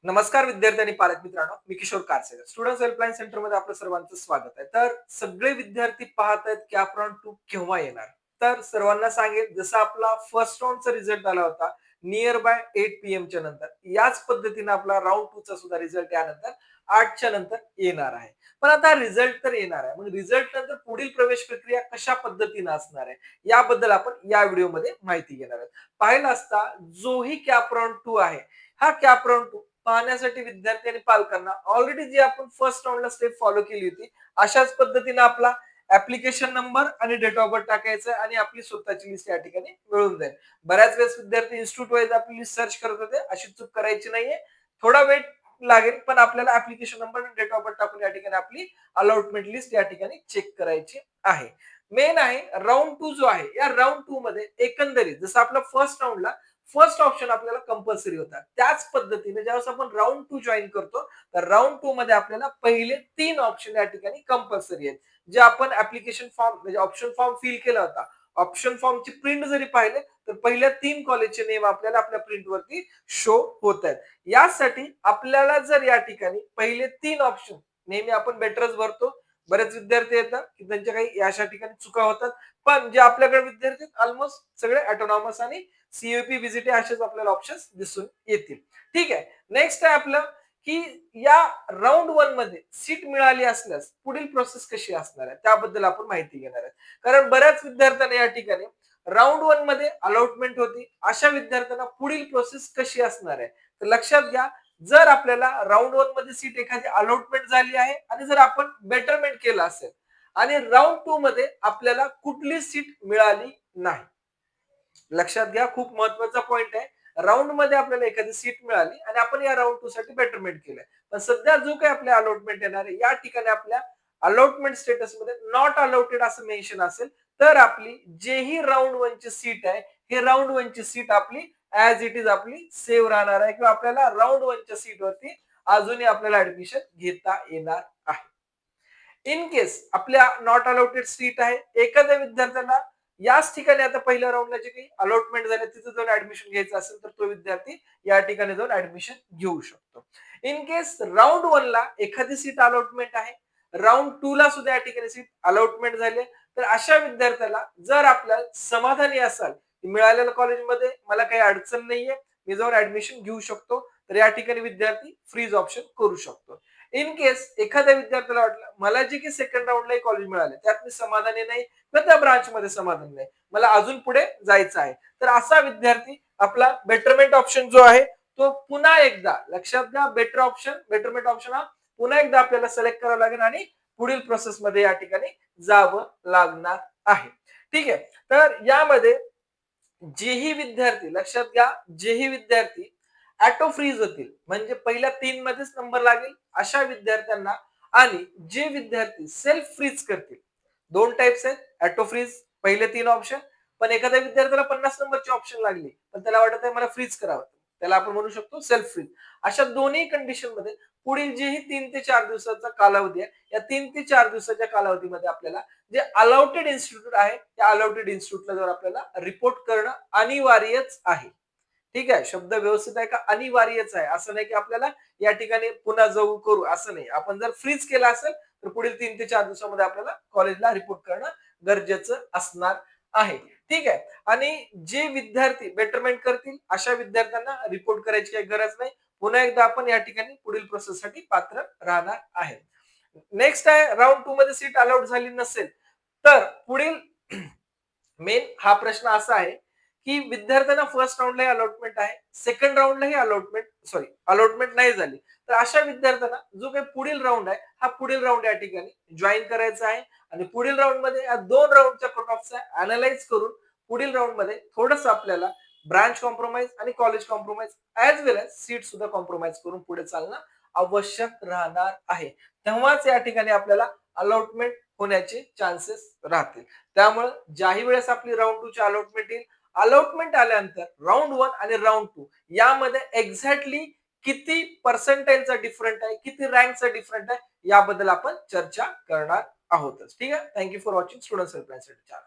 नमस्कार विद्यार्थी आणि पालक मित्रांनो, मी किशोर कारसेकर. स्टुडंट्स हेल्पलाईन सेंटर मध्ये आपलं सर्वांचं स्वागत आहे. तर सगळे विद्यार्थी पाहत आहेत कॅप राऊंड 2 केव्हा येणार. तर सर्वांना सांगेल, जसा आपला फर्स्ट राऊंडचा रिझल्ट आला होता नियर बाय 8 PM च्या नंतर, याच पद्धतीने आपला राऊंड 2 चा सुद्धा रिझल्ट यानंतर 8च्या नंतर येणार आहे. पण आता रिझल्ट तर येणार आहे, मग रिझल्ट नंतर पुढील प्रवेश प्रक्रिया कशा पद्धतीने असणार आहे याबद्दल आपण या व्हिडिओमध्ये माहिती घेणार आहोत. पाहिलं असता जोही कॅप राऊंड 2 आहे, हा कॅप राऊंड 2 पाहण्यासाठी विद्यार्थी आणि पालकांना ऑलरेडी जी आपण फर्स्ट राऊंडला स्टेप फॉलो केली होती, अशाच पद्धतीने आपला ऍप्लिकेशन नंबर आणि डेट ऑफ बर्थ टाकायचा आणि आपली स्वतःची लिस्ट या ठिकाणी मिळून जाईल. बऱ्याच वेळेस विद्यार्थी इन्स्टिट्यूट वाईज आपली लिस्ट सर्च करत होते, अशी चूक करायची नाहीये. थोडा वेळ लागेल, पण आपल्याला ऍप्लिकेशन नंबर आणि डेट ऑफ बर्थ टाकून या ठिकाणी आपली अलॉटमेंट लिस्ट या ठिकाणी चेक करायची आहे. मेन आहे राऊंड 2 जो आहे, या राऊंड 2 मध्ये एकंदरीत जसं आपला फर्स्ट राऊंडला फर्स्ट ऑप्शन आपल्याला कंपल्सरी होता, त्याच पद्धतीने ज्यावेळेस आपण राऊंड 2 जॉईन करतो, तर राऊंड 2 मध्ये आपल्याला पहिले 3 ऑप्शन या ठिकाणी कंपल्सरी आहेत, जे आपण ऍप्लिकेशन फॉर्म म्हणजे ऑप्शन फॉर्म फिल केला होता. ऑप्शन फॉर्मची प्रिंट जरी पाहिले, तर पहिल्या 3 कॉलेजचे नेम आपल्याला आपल्या प्रिंट वरती शो होत आहेत. यासाठी आपल्याला जर या ठिकाणी पहिले 3 ऑप्शन नेहमी आपण बेटरच भरतो. बरेच विद्यार्थी येतात की त्यांच्या काही अशा ठिकाणी चुका होतात, पण जे आपल्याकडे विद्यार्थी ऑलमोस्ट सगळे ऑटोनॉमस आणि सीयूपी व्हिजिट असेच आपल्याला ऑप्शन्स दिसून येतील. ठीक आहे. नेक्स्ट आहे आपलं की या राऊंड 1 मध्ये सीट मिळाली असल्यास पुढील प्रोसेस कशी असणार आहे त्याबद्दल आपण माहिती घेणार आहे. कारण बऱ्याच विद्यार्थ्यांना या ठिकाणी राऊंड 1 मध्ये अलॉटमेंट होती, अशा विद्यार्थ्यांना पुढील प्रोसेस कशी असणार आहे. तर लक्षात घ्या, जर आपल्याला राऊंड 1 मध्ये सीट एखादी अलॉटमेंट झाली आहे आणि जर आपण बेटरमेंट केलं असेल आणि राऊंड 2 मध्ये आपल्याला कुठली सीट मिळाली नाही, लक्षात घ्या, खूप महत्वाचा पॉइंट आहे. राऊंड मध्ये आपल्याला एखादी सीट मिळाली आणि आपण या राऊंड 2 साठी बेटरमेंट केलंय, पण सध्या जो काही आपल्या अलॉटमेंट येणार आहे, या ठिकाणी आपल्या अलॉटमेंट स्टेटस मध्ये नॉट अलॉटेड असं मेन्शन असेल, तर आपली जेही राऊंड 1 ची सीट आहे, हे राऊंड 1 ची सीट आपली ऍज इट इज आपली सेव्ह राहणार आहे, किंवा आपल्याला राऊंड 1 च्या सीट वरती अजूनही आपल्याला ऍडमिशन घेता येणार आहे. इन केस आपल्या नॉट अलॉटेड सीट आहे, एखाद्या विद्यार्थ्यांना याच ठिकाणी आता पहिल्या राऊंडला जे काही अलॉटमेंट झाले तिथे जाऊन ऍडमिशन घ्यायचं असेल, तर तो विद्यार्थी या ठिकाणी जाऊन ऍडमिशन घेऊ शकतो. इन केस राऊंड 1 ला एखादी सीट अलॉटमेंट आहे, राऊंड 2 ला सुद्धा या ठिकाणी सीट अलॉटमेंट झाली, तर अशा विद्यार्थ्याला जर आपल्याला समाधानी असाल मिळालेल्या कॉलेजमध्ये मला काही अडचण नाहीये, मी जाऊन ऍडमिशन घेऊ शकतो, तर या ठिकाणी विद्यार्थी फ्रीज ऑप्शन करू शकतो. इन केस एखाद्या विद्यार्थ्याला वाटलं मला जे की सेकंड राऊंडला कॉलेज मिळाले त्यात मी समाधानी नाही, किंवा त्या ब्रांच मध्ये समाधान नाही, मला अजून पुढे जायचं आहे, तर असा विद्यार्थी आपला बेटरमेंट ऑप्शन जो आहे तो पुन्हा एकदा लक्षात घ्या, बेटरमेंट ऑप्शन हा पुन्हा एकदा आपल्याला सिलेक्ट करावा लागेल आणि पुढील प्रोसेस मध्ये या ठिकाणी जावं लागणार आहे. ठीक आहे. तर यामध्ये जेही विद्यार्थी लक्षात घ्या, जेही विद्यार्थी ऑटो फ्रीज होतील, म्हणजे पहिल्या 3 मध्येच नंबर लागेल अशा विद्यार्थ्यांना, आणि जे विद्यार्थी सेल्फ फ्रीज करतील, दोन टाइप्स आहेत. ऑटो फ्रीज पहिले 3 ऑप्शन, पण एखाद्या विद्यार्थ्याला 50 नंबरची ऑप्शन लागली पण त्याला वाटत आहे मला फ्रीज करावं, त्याला आपण म्हणू शकतो सेल्फ फ्रीज. अशा दोन्ही कंडिशन मध्ये पुढील जेही 3 ते 4 दिवसाचा कालावधी आहे, या 3 ते 4 दिवसाच्या कालावधीमध्ये आपल्याला जे अलॉटेड इन्स्टिट्यूट आहे त्या अलॉटेड इन्स्टिट्यूटला जर आपल्याला रिपोर्ट करणं अनिवार्यच आहे. ठीक आहे, शब्द व्यवस्थित आहे का, अनिवार्यच आहे. असं नाही की आपल्याला या ठिकाणी पुन्हा जाऊ करू, असं नाही. आपण जर फ्रीज केला असेल तर पुढील 3 ते 4 दिवसामध्ये आपल्याला कॉलेजला रिपोर्ट करणं गरजेचं असणार आहे. ठीक आहे. आणि जे विद्यार्थी बेटरमेंट करतील अशा विद्यार्थ्यांना रिपोर्ट करायची काही गरज नाही. पुन्हा एकदा आपण या ठिकाणी पुढील प्रोसेससाठी पात्र राहणार आहे. नेक्स्ट आहे राऊंड 2 मध्ये सीट अलाउड झाली नसेल, तर पुढील मेन हा प्रश्न असा आहे की विद्यार्थ्यांना फर्स्ट राऊंडला अलॉटमेंट आहे, सेकंड राऊंडलाही अलॉटमेंट नाही झाली, तर अशा विद्यार्थ्यांना जो काही पुढील राऊंड आहे हा पुढील राऊंड या ठिकाणी जॉईन करायचा आहे, आणि पुढील राऊंड मध्ये या 2 राऊंडच्या कट ऑफचा अनालाइज करून पुढील राऊंड मध्ये थोडस आपल्याला ब्रांच कॉम्प्रोमाइज आणि कॉलेज कॉम्प्रोमाइज ऍज वेल एज सीट सुद्धा कॉम्प्रोमाइज करून पुढे चालणं आवश्यक राहणार आहे. तेव्हाच या ठिकाणी आपल्याला अलॉटमेंट होण्याचे चान्सेस राहतील. त्यामुळे ज्याही वेळेस आपली राऊंड 2 ची अलॉटमेंट येईल, अलॉटमेंट आल्यानंतर राऊंड 1 आणि राऊंड 2 यामध्ये एक्झॅक्टली किती पर्सेंटाईलचा डिफरंट आहे, किती रँकचा डिफरंट आहे, याबद्दल आपण चर्चा करणार आहोतच. ठीक आहे. Thank you for watching students helpline channel.